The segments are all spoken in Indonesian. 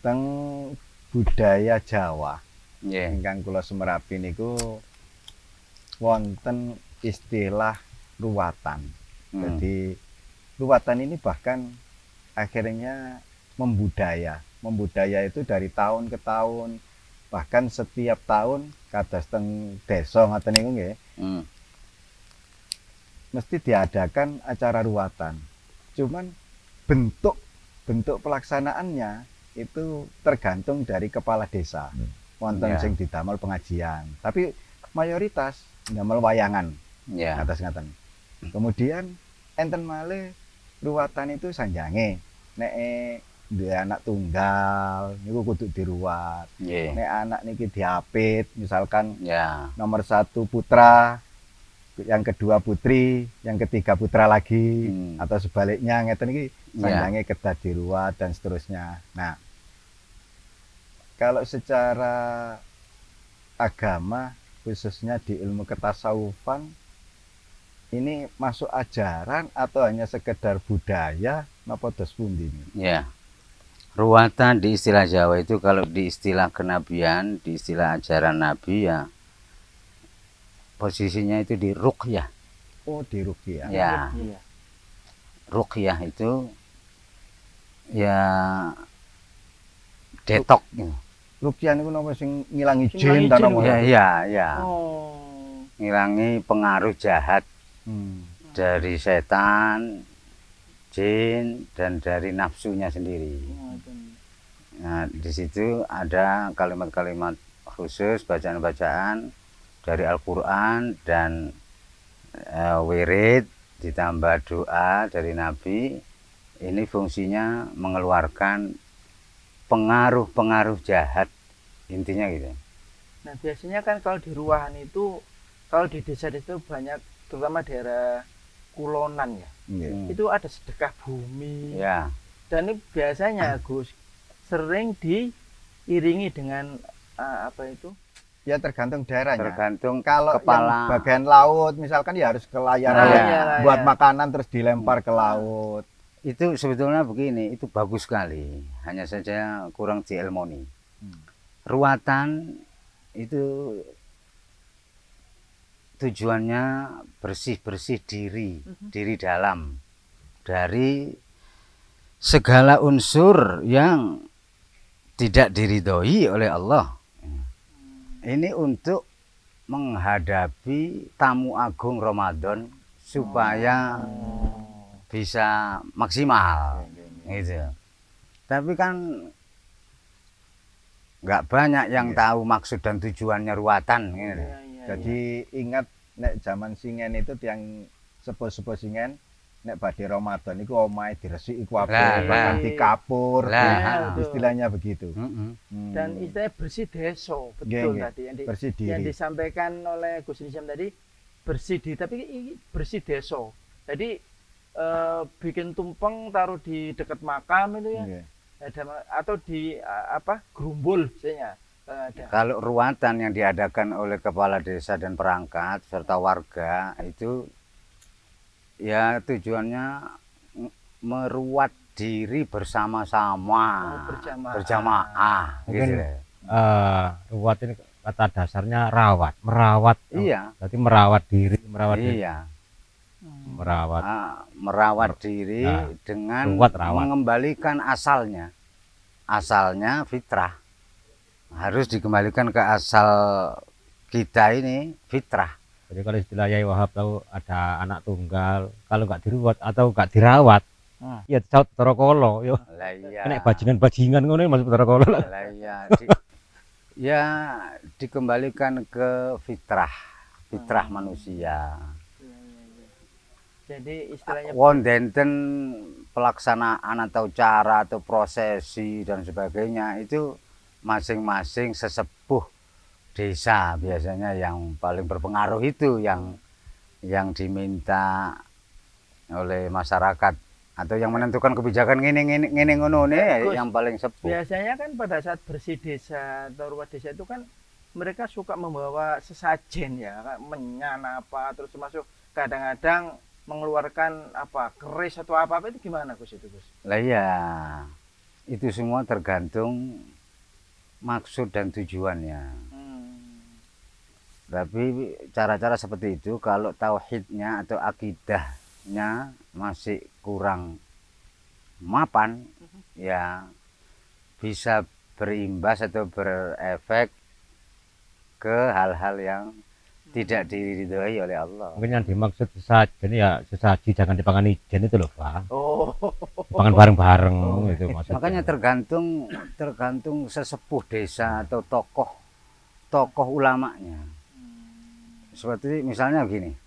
teng budaya Jawa Nggih. ingkang kula semerapi niku wonten istilah ruwatan. Jadi ruwatan ini bahkan akhirnya membudaya. Membudaya itu dari tahun ke tahun, bahkan setiap tahun kados teng desa ngoten niku nggih. Mesti diadakan acara ruwatan. Cuman bentuk pelaksanaannya itu tergantung dari kepala desa. Wonten sing didamel pengajian, tapi mayoritas damel wayangan. Atas ngaten. Kemudian enten malih ruwatan itu sanjange. Nek duwe anak tunggal niku kudu diruwat. Nek anak niki diapit, misalkan nomor 1 putra, yang kedua putri, yang ketiga putra lagi, atau sebaliknya ngeten iki sanjange kedah diruwat dan seterusnya. Nah, kalau secara agama khususnya di ilmu ketasawufan ini masuk ajaran atau hanya sekedar budaya napa dos pundi? Ya. Ruwatan di istilah Jawa itu kalau di istilah kenabian, di istilah ajaran Nabi ya posisinya itu di ruqyah. Oh, di ruqyah. Ya. Ruqyah itu ya detok. Ruqyah niku napa sing ngilangi jin ta napa? Ya. Oh. Ngilangi pengaruh jahat dari setan, jin, dan dari nafsunya sendiri. Nah, di situ ada kalimat-kalimat khusus, bacaan-bacaan dari Al-Quran dan wirid ditambah doa dari Nabi. Ini fungsinya mengeluarkan pengaruh-pengaruh jahat, intinya gitu. Nah, biasanya kan kalau di ruahan itu, kalau di desa-desa itu banyak, terutama daerah kulonan ya, itu ada sedekah bumi. Dan ini biasanya Gus sering diiringi dengan apa itu? Ya tergantung daerahnya. Tergantung kalau kepala. Yang bagian laut misalkan ya harus ke layar buat makanan terus dilempar ke laut. Itu sebetulnya begini, itu bagus sekali. Hanya saja kurang diilmoni. Ruwatan itu tujuannya bersih-bersih diri dalam dari segala unsur yang tidak diridhoi oleh Allah. Ini untuk menghadapi tamu agung Ramadan supaya bisa maksimal gitu. Tapi kan nggak banyak yang tahu maksud dan tujuannya ruwatan gitu. Jadi ingat nek zaman singen itu tiang sepuh-sepuh singen nek badhe Ramadan iku omahe diresiki kabeh, bahkan dikapur. Istilahnya begitu. Dan istilahnya bersih desa, betul tadi yang disampaikan oleh Gus Nizam tadi, bersih diri, tapi bersih desa. Jadi bikin tumpeng taruh di dekat makam itu ya. Atau di gerumbul misalnya. Kalau ruwatan yang diadakan oleh kepala desa dan perangkat serta warga itu ya tujuannya meruat diri bersama-sama, berjamaah. Mungkin gitu. Ruwat ini kata dasarnya merawat. Iya. Berarti merawat diri, Iya. Merawat diri dengan mengembalikan asalnya. Asalnya fitrah. Harus dikembalikan ke asal kita ini fitrah. Jadi kalau istilah Yai Wahab tahu ada anak tunggal, kalau nggak diruat atau nggak dirawat, ya caut torokolo, yo. Nek bajingan ngono masuk torokolo. Ya dikembalikan ke fitrah manusia. Jadi istilahnya wonten pelaksanaan atau cara atau prosesi dan sebagainya itu masing-masing sesepuh desa biasanya yang paling berpengaruh itu yang diminta oleh masyarakat atau yang menentukan kebijakan ngene ngono yang paling sepuh. Biasanya kan pada saat bersih desa atau ruwat desa itu kan mereka suka membawa sesajen ya, menyan apa, terus termasuk kadang-kadang mengeluarkan keris atau apa itu gimana Gus itu Gus? Lah iya. itu semua tergantung maksud dan tujuannya. Tapi cara-cara seperti itu kalau tauhidnya atau akidahnya masih kurang mapan, ya bisa berimbas atau berefek ke hal-hal yang tidak diridhoi oleh Allah. Mungkin yang dimaksud sesajen ya sesaji jangan dipangan ijen itu loh Pak. Dipangan bareng-bareng itu maksudnya. Makanya tergantung sesepuh desa atau tokoh ulamanya. Seperti misalnya begini,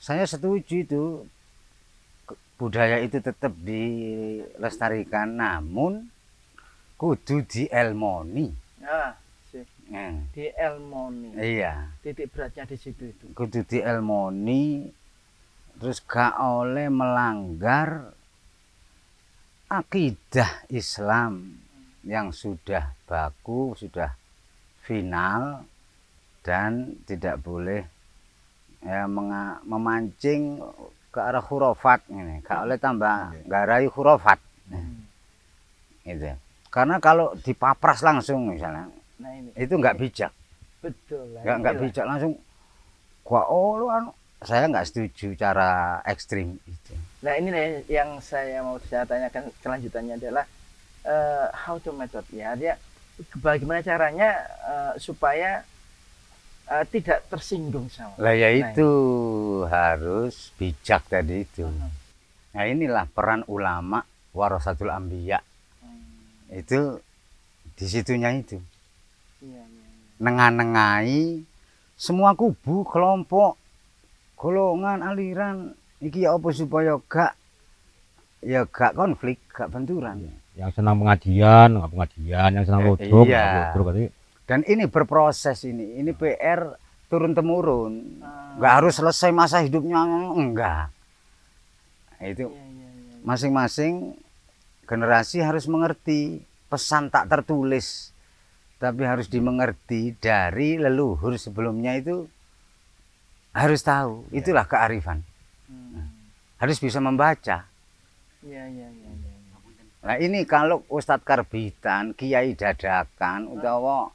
saya setuju itu budaya itu tetap dilestarikan, namun kudu dielmoni. Dielmoni. Iya. Titik beratnya di situ itu. Kudu dielmoni, terus gak oleh melanggar akidah Islam yang sudah baku, sudah final, dan tidak boleh ya memancing ke arah khurafat ini. Gak oleh tambah garai khurafat. Gitu. Karena kalau dipapras langsung misalnya, nah ini, itu nggak bijak. Betul. Nggak bijak langsung. Saya nggak setuju cara ekstrim itu. Nah ini nih yang saya tanyakan kelanjutannya adalah how to method ya. Dia bagaimana caranya supaya tidak tersinggung sama. Lah ya itu harus bijak tadi itu. Nah inilah peran ulama warasatul anbiya. Itu disitunya itu. Nengai semua kubu, kelompok, golongan, aliran iki ya apa supaya gak konflik, gak benturan. Yang senang pengajian, yang senang rodok, rodok. Dan ini berproses ini PR turun temurun. Nggak harus selesai masa hidupnya, enggak. Itu masing-masing generasi harus mengerti pesan tak tertulis, tapi harus dimengerti dari leluhur sebelumnya itu harus tahu. Itulah kearifan. Harus bisa membaca. Nah ini kalau Ustadz Karbitan, Kiai dadakan, utawa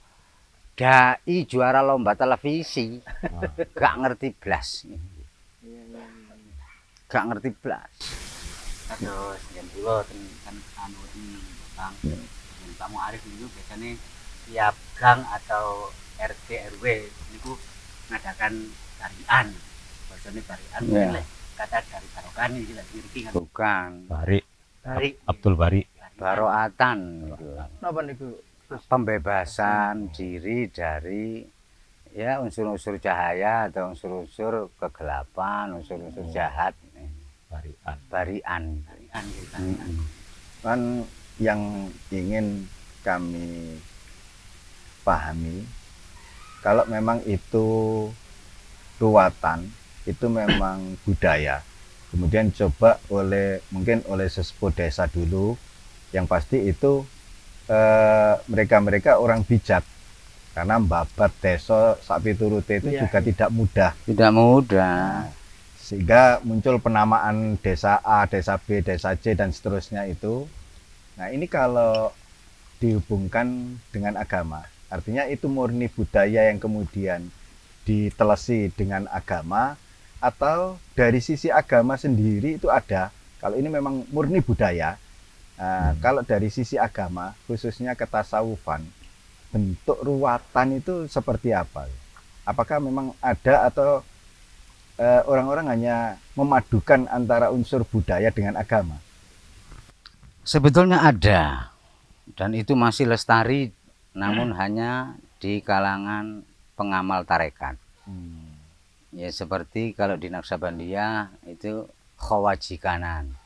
dai juara lomba televisi, gak ngerti blas. Gak ngerti blas. Terus yang dulu kan Bang, kamu Arif itu biasanya tiap gang atau RT RW itu mengadakan tarian. Biasanya tarian kata dari Barokan ini lagi ngerti kan? Bukan. Bari. Abdul Bari. Baroatan. Napa niku? Pembebasan diri dari ya unsur-unsur cahaya atau unsur-unsur kegelapan, unsur-unsur jahat. Barian. Kan yang ingin kami pahami, kalau memang itu ruwatan, itu memang budaya. Kemudian coba mungkin oleh sesepuh desa dulu, yang pasti itu mereka orang bijak, karena mbabat desa sapi turute itu juga tidak mudah. Sehingga muncul penamaan desa A, desa B, desa C dan seterusnya itu. Nah ini kalau dihubungkan dengan agama, artinya itu murni budaya yang kemudian ditelesi dengan agama, atau dari sisi agama sendiri itu ada. Kalau ini memang murni budaya. Nah, kalau dari sisi agama, khususnya ketasawufan, bentuk ruwatan itu seperti apa? Apakah memang ada atau orang-orang hanya memadukan antara unsur budaya dengan agama? Sebetulnya ada, dan itu masih lestari, namun hanya di kalangan pengamal tarekat. Ya seperti kalau di Naksabandia itu khawajikanan.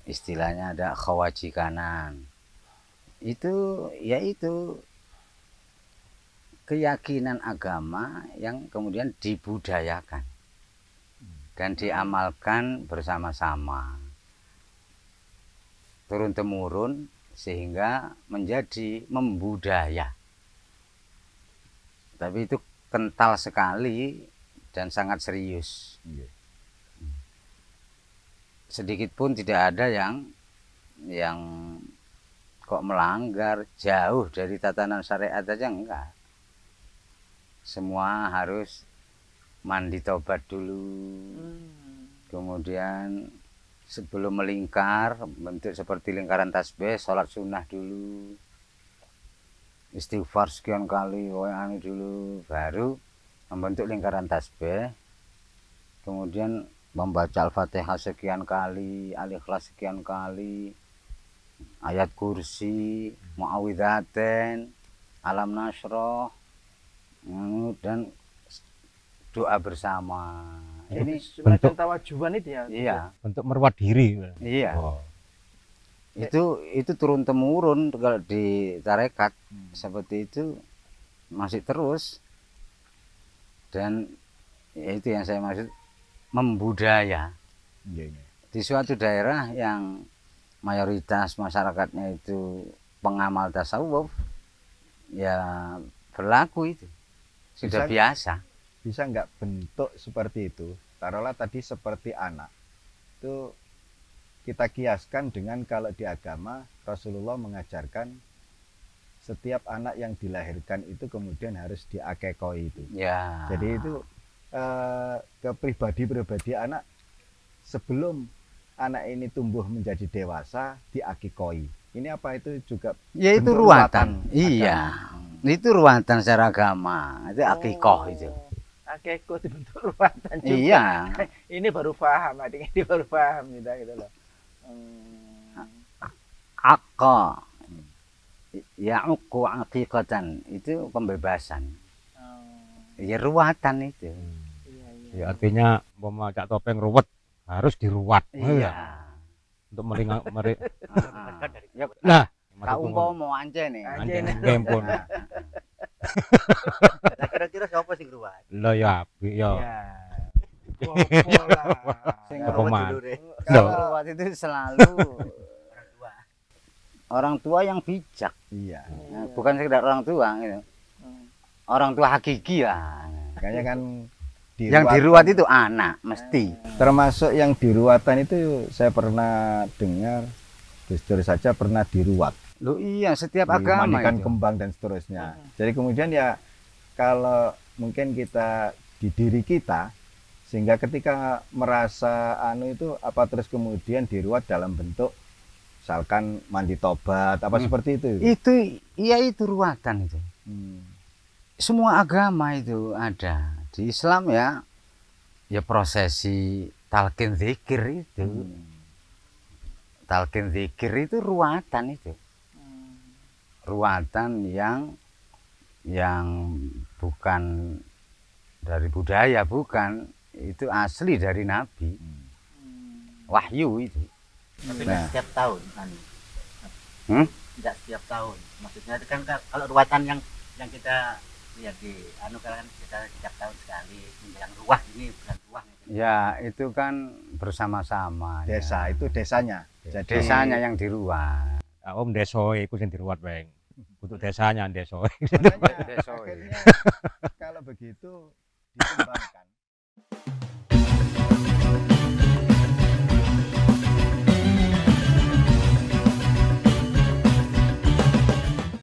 Istilahnya ada khawajikanan. Itu yaitu keyakinan agama yang kemudian dibudayakan dan diamalkan bersama-sama, turun temurun, sehingga menjadi membudaya. Tapi itu kental sekali dan sangat serius. Sedikit pun tidak ada yang yang kok melanggar jauh dari tatanan syariat aja enggak. Semua harus mandi tobat dulu. Kemudian sebelum melingkar, bentuk seperti lingkaran tasbih, sholat sunnah dulu. Istighfar sekian kali, anu dulu, baru membentuk lingkaran tasbih. Kemudian membaca Al-Fatihah sekian kali, Al-Ikhlas sekian kali, ayat kursi, muawwidzatain, alam nasroh, dan doa bersama. Ini bentuk tawajuban itu ya? Iya. Bentuk merawat diri. Iya. Oh. Itu turun temurun kalau di tarekat seperti itu masih terus. Dan ya itu yang saya maksud membudaya. Di suatu daerah yang mayoritas masyarakatnya itu pengamal tasawuf, ya berlaku itu sudah biasa. Bisa nggak bentuk seperti itu? Taruhlah tadi seperti anak itu kita kiaskan dengan kalau di agama Rasulullah mengajarkan setiap anak yang dilahirkan itu kemudian harus diakekoi itu. Ya. Jadi itu ke pribadi anak sebelum anak ini tumbuh menjadi dewasa diakekoi. Ini apa itu juga? Ya itu ruatan. Iya. Itu ruatan secara agama. Itu akikoh itu. Akikoh dibentuk ruatan juga. Iya. Ini baru paham, adik ini baru paham gitu loh. Akka ya'uqu aqiqatan itu pembebasan. Ya ruatan itu. Ya artinya mau cak topeng ruwet harus diruat. Iya. Untuk melingang Nah, kau mau anje nih. Anje gempon. Kira-kira siapa sing ruwat? Lah ya, ya. Sing ruwat itu selalu orang tua yang bijak. Iya. Nah, bukan sekedar orang tua gitu. Orang tua hakiki lah. Kayaknya kan yang diruat itu anak mesti. Termasuk yang diruatan itu saya pernah dengar Gus Dur saja pernah diruat. Loh iya, setiap agama dimandikan itu. kembang dan seterusnya. Jadi kemudian ya kalau mungkin kita di diri kita sehingga ketika merasa anu itu apa terus kemudian diruat dalam bentuk misalkan mandi tobat apa seperti itu. Itu iya itu ruatan itu. Semua agama itu ada. Di Islam ya prosesi talqin zikir itu. Talqin zikir itu ruatan itu. Ruatan yang bukan dari budaya, bukan, itu asli dari Nabi. Wahyu itu. Tapi setiap tahun kan. Tidak setiap tahun. Maksudnya kan kalau ruatan yang kita lihat di kan kita setiap tahun sekali. Yang ruah ini bukan ruah. Ya itu kan bersama-sama. Desa ya. Itu desanya. Jadi desanya yang diruat. Om desoe itu yang diruat bang. Untuk desanya desoe. Akhirnya kalau begitu dikembangkan.